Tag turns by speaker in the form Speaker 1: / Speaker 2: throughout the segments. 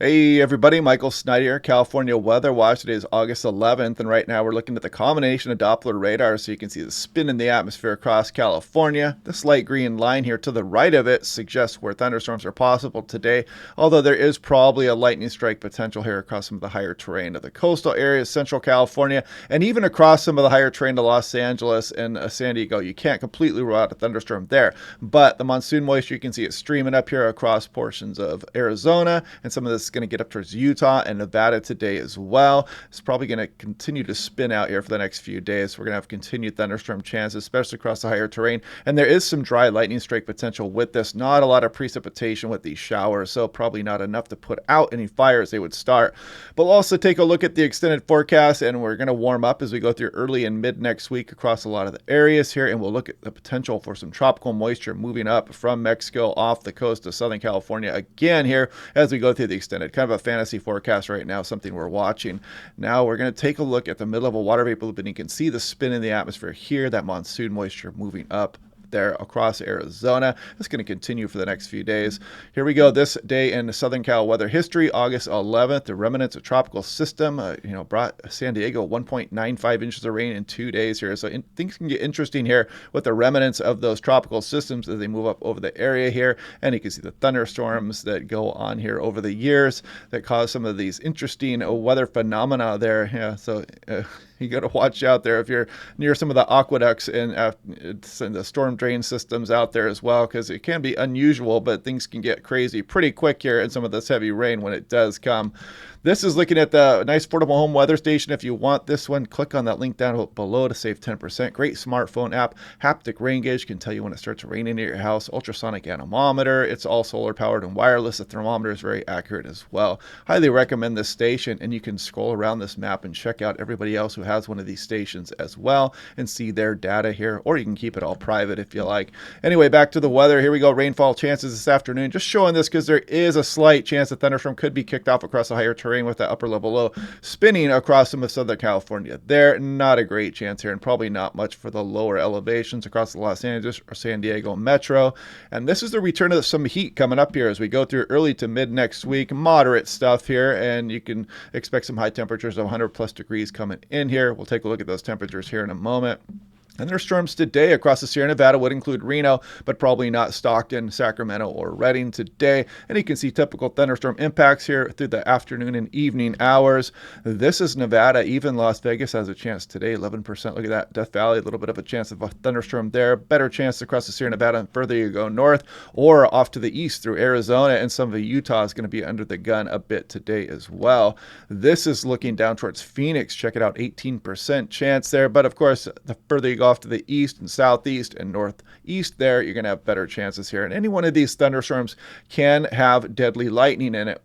Speaker 1: Hey everybody, Michael Snyder here, California Weather Watch. Today is August 11th, and right now we're looking at the combination of Doppler radar so you can see the spin in the atmosphere across California. This light green line here to the right of it suggests where thunderstorms are possible today, although there is probably a lightning strike potential here across some of the higher terrain of the coastal areas, Central California, and even across some of the higher terrain to Los Angeles and San Diego. You can't completely rule out a thunderstorm there, but the monsoon moisture, you can see it streaming up here across portions of Arizona, and some of this going to get up towards Utah and Nevada today as well. It's probably going to continue to spin out here for the next few days. We're going to have continued thunderstorm chances, especially across the higher terrain. And there is some dry lightning strike potential with this. Not a lot of precipitation with these showers, so probably not enough to put out any fires they would start. But we'll also take a look at the extended forecast, and we're going to warm up as we go through early and mid next week across a lot of the areas here. And we'll look at the potential for some tropical moisture moving up from Mexico off the coast of Southern California again here as we go through the extended kind of a fantasy forecast right now, something we're watching. Now we're going to take a look at the mid-level water vapor loop, and you can see the spin in the atmosphere here, that monsoon moisture moving up there across Arizona. It's going to continue for the next few days. Here we go. This day in Southern Cal weather history, August 11th, the remnants of tropical system, brought San Diego 1.95 inches of rain in 2 days here. So things can get interesting here with the remnants of those tropical systems as they move up over the area here. And you can see the thunderstorms that go on here over the years that cause some of these interesting weather phenomena there. Yeah, so you got to watch out there if you're near some of the aqueducts and the storm drain systems out there as well, because it can be unusual, but things can get crazy pretty quick here in some of this heavy rain when it does come. This is looking at the nice portable home weather station. If you want this one, click on that link down below to save 10%. Great smartphone app. Haptic rain gauge can tell you when it starts raining at your house. Ultrasonic anemometer. It's all solar powered and wireless. The thermometer is very accurate as well. Highly recommend this station, and you can scroll around this map and check out everybody else who has one of these stations as well and see their data here, or you can keep it all private if you like. Anyway, back to the weather. Here we go. Rainfall chances this afternoon. Just showing this because there is a slight chance that thunderstorm could be kicked off across the higher terrain with that upper level low spinning across some of Southern California. There, not a great chance here, and probably not much for the lower elevations across the Los Angeles or San Diego metro. And this is the return of some heat coming up here as we go through early to mid next week. Moderate stuff here, and you can expect some high temperatures of 100 plus degrees coming in here. We'll take a look at those temperatures here in a moment. Thunderstorms today across the Sierra Nevada would include Reno, but probably not Stockton, Sacramento, or Redding today. And you can see typical thunderstorm impacts here through the afternoon and evening hours. This is Nevada. Even Las Vegas has a chance today, 11%. Look at that. Death Valley, a little bit of a chance of a thunderstorm there. Better chance across the Sierra Nevada and further you go north or off to the east through Arizona, and some of Utah is going to be under the gun a bit today as well. This is looking down towards Phoenix. Check it out, 18% chance there. But of course, the further you go off to the east and southeast and northeast there, you're going to have better chances here. And any one of these thunderstorms can have deadly lightning in it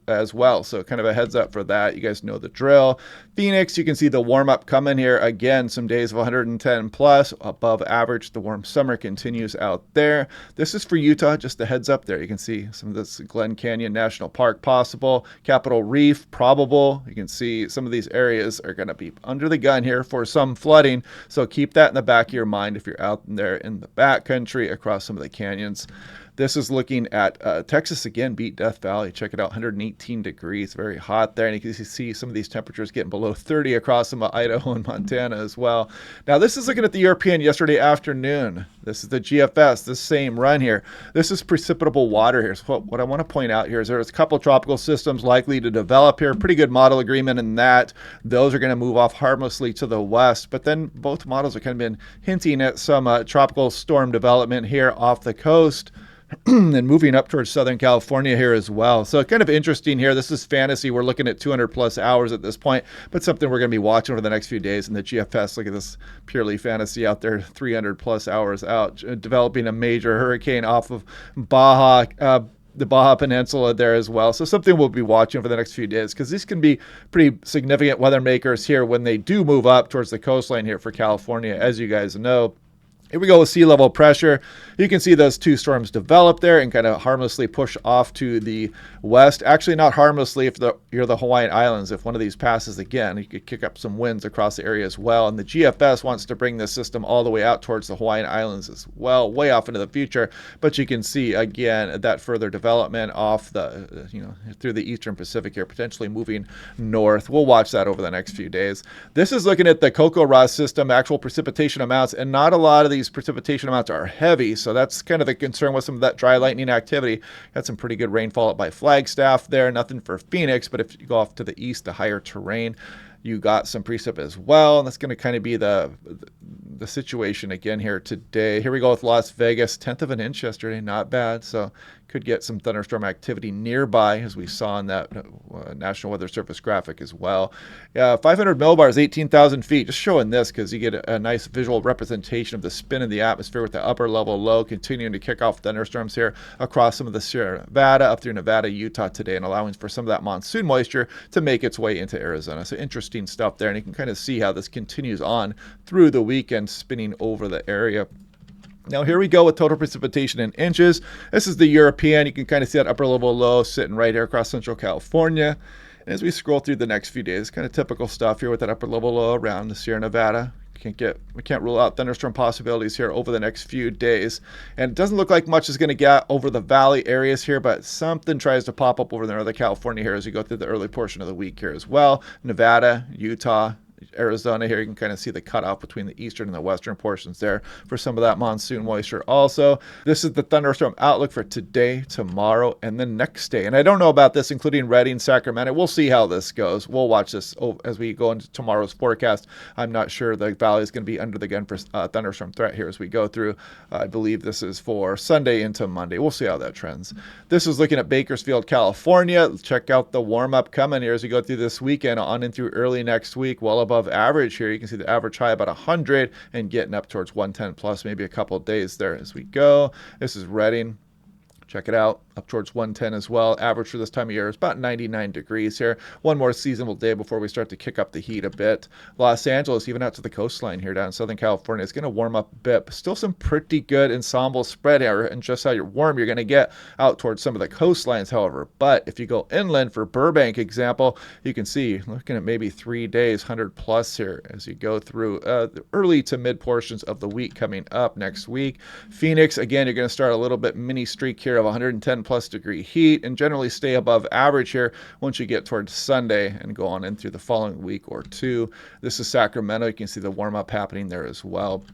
Speaker 1: as well. So kind of a heads up for that. You guys know the drill. Phoenix, you can see the warm up coming here. Again, some days of 110 plus above average. The warm summer continues out there. This is for Utah. Just a heads up there. You can see some of this Glen Canyon National Park possible. Capitol Reef probable. You can see some of these areas are going to be under the gun here for some flooding. So keep that in the back of your mind if you're out there in the backcountry across some of the canyons. This is looking at Texas again, beat Death Valley. Check it out, 118 degrees, very hot there. And you can see some of these temperatures getting below 30 across some of Idaho and Montana as well. Now, this is looking at the European yesterday afternoon. This is the GFS, this same run here. This is precipitable water here. So what I want to point out here is there's a couple tropical systems likely to develop here. Pretty good model agreement in that. Those are going to move off harmlessly to the west. But then both models have kind of been hinting at some tropical storm development here off the coast. And moving up towards Southern California here as well. So kind of interesting here. This is fantasy. We're looking at 200 plus hours at this point, but something we're going to be watching over the next few days in the GFS. Look at this purely fantasy out there, 300 plus hours out, developing a major hurricane off of Baja, the Baja Peninsula there as well. So something we'll be watching for the next few days, because these can be pretty significant weather makers here when they do move up towards the coastline here for California, as you guys know. Here we go with sea level pressure. You can see those two storms develop there and kind of harmlessly push off to the west. Actually, not harmlessly if you're the Hawaiian Islands. If one of these passes again, you could kick up some winds across the area as well. And the GFS wants to bring this system all the way out towards the Hawaiian Islands as well, way off into the future. But you can see again that further development off the, through the eastern Pacific here, potentially moving north. We'll watch that over the next few days. This is looking at the Coco Ross system, actual precipitation amounts, and not a lot of these precipitation amounts are heavy, so that's kind of the concern with some of that dry lightning activity. Got some pretty good rainfall up by Flagstaff there, nothing for Phoenix, but if you go off to the east, the higher terrain, you got some precip as well, and that's going to kind of be the situation again here today. Here we go with Las Vegas, 1/10 of an inch yesterday, not bad, so could get some thunderstorm activity nearby, as we saw in that National Weather Service graphic as well. 500 millibars, 18,000 feet. Just showing this because you get a nice visual representation of the spin in the atmosphere with the upper level low continuing to kick off thunderstorms here across some of the Sierra Nevada, up through Nevada, Utah today, and allowing for some of that monsoon moisture to make its way into Arizona. So interesting stuff there, and you can kind of see how this continues on through the weekend, spinning over the area. Now here we go with total precipitation in inches. This is the European. You can kind of see that upper level low sitting right here across Central California. And as we scroll through the next few days, kind of typical stuff here with that upper level low around the Sierra Nevada. We can't rule out thunderstorm possibilities here over the next few days. And it doesn't look like much is going to get over the valley areas here, but something tries to pop up over the Northern California here as you go through the early portion of the week here as well. Nevada, Utah, Arizona here, you can kind of see the cutoff between the eastern and the western portions there for some of that monsoon moisture also. This is the thunderstorm outlook for today, tomorrow, and the next day. And I don't know about this, including Redding, Sacramento. We'll see how this goes. We'll watch this as we go into tomorrow's forecast. I'm not sure the valley is going to be under the gun for thunderstorm threat here as we go through. I believe this is for Sunday into Monday. We'll see how that trends. This is looking at Bakersfield, California. Check out the warm-up coming here as we go through this weekend on and through early next week, well above average here. You can see the average high about 100 and getting up towards 110 plus, maybe a couple of days there as we go. This is Redding. Check it out, up towards 110 as well. Average for this time of year is about 99 degrees here. One more seasonable day before we start to kick up the heat a bit. Los Angeles, even out to the coastline here down in Southern California, is going to warm up a bit, but still some pretty good ensemble spread here. And just how you're warm, you're going to get out towards some of the coastlines, however. But if you go inland for Burbank example, you can see, looking at maybe 3 days, 100 plus here as you go through the early to mid portions of the week coming up next week. Phoenix, again, you're going to start a little bit mini streak here of 110 plus degree heat and generally stay above average here once you get towards Sunday and go on in through the following week or two. This is Sacramento. You can see the warm up happening there as well.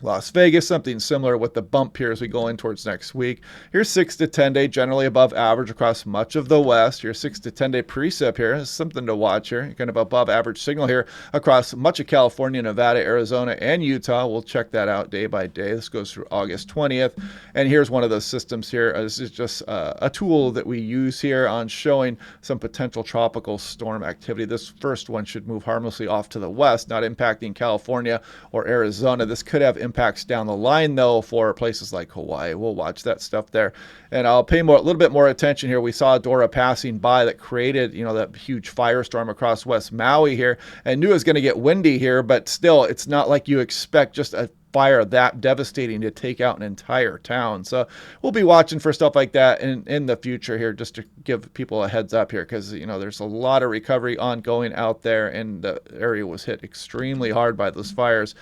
Speaker 1: Las Vegas, something similar with the bump here as we go in towards next week. Here's 6 to 10 day, generally above average across much of the West. Your 6 to 10 day precip here is something to watch here. Kind of above average signal here across much of California, Nevada, Arizona, and Utah. We'll check that out day by day. This goes through August 20th. And here's one of those systems here. This is just a tool that we use here on showing some potential tropical storm activity. This first one should move harmlessly off to the west, not impacting California or Arizona. This could have impacts down the line though for places like Hawaii. We'll watch that stuff there, and I'll pay a little bit more attention here. We saw Dora passing by that created that huge firestorm across West Maui here, and knew it was going to get windy here, but still it's not like you expect just a fire that devastating to take out an entire town. So we'll be watching for stuff like that in the future here, just to give people a heads up here, because there's a lot of recovery ongoing out there, and the area was hit extremely hard by those fires.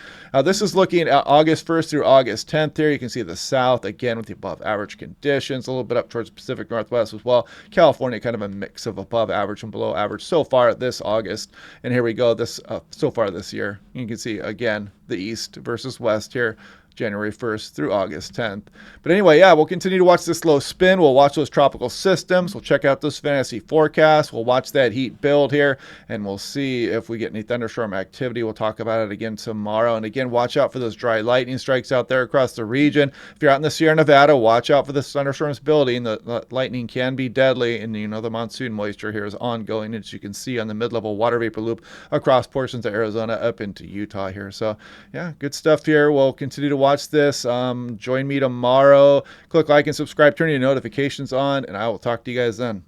Speaker 1: This is looking at August 1st through August 10th here. You can see the south again with the above average conditions, a little bit up towards the Pacific Northwest as well. California kind of a mix of above average and below average so far this August. And here we go, this so far this year. You can see again the east versus west here, January 1st through August 10th. But anyway, yeah, we'll continue to watch this low spin. We'll watch those tropical systems. We'll check out those fantasy forecasts. We'll watch that heat build here, and we'll see if we get any thunderstorm activity. We'll talk about it again tomorrow. And again, watch out for those dry lightning strikes out there across the region. If you're out in the Sierra Nevada, watch out for the thunderstorms building. The lightning can be deadly, and the monsoon moisture here is ongoing, as you can see on the mid-level water vapor loop across portions of Arizona up into Utah here. So yeah, good stuff here. We'll continue to watch this. Join me tomorrow. Click like and subscribe, turn your notifications on, and I will talk to you guys then.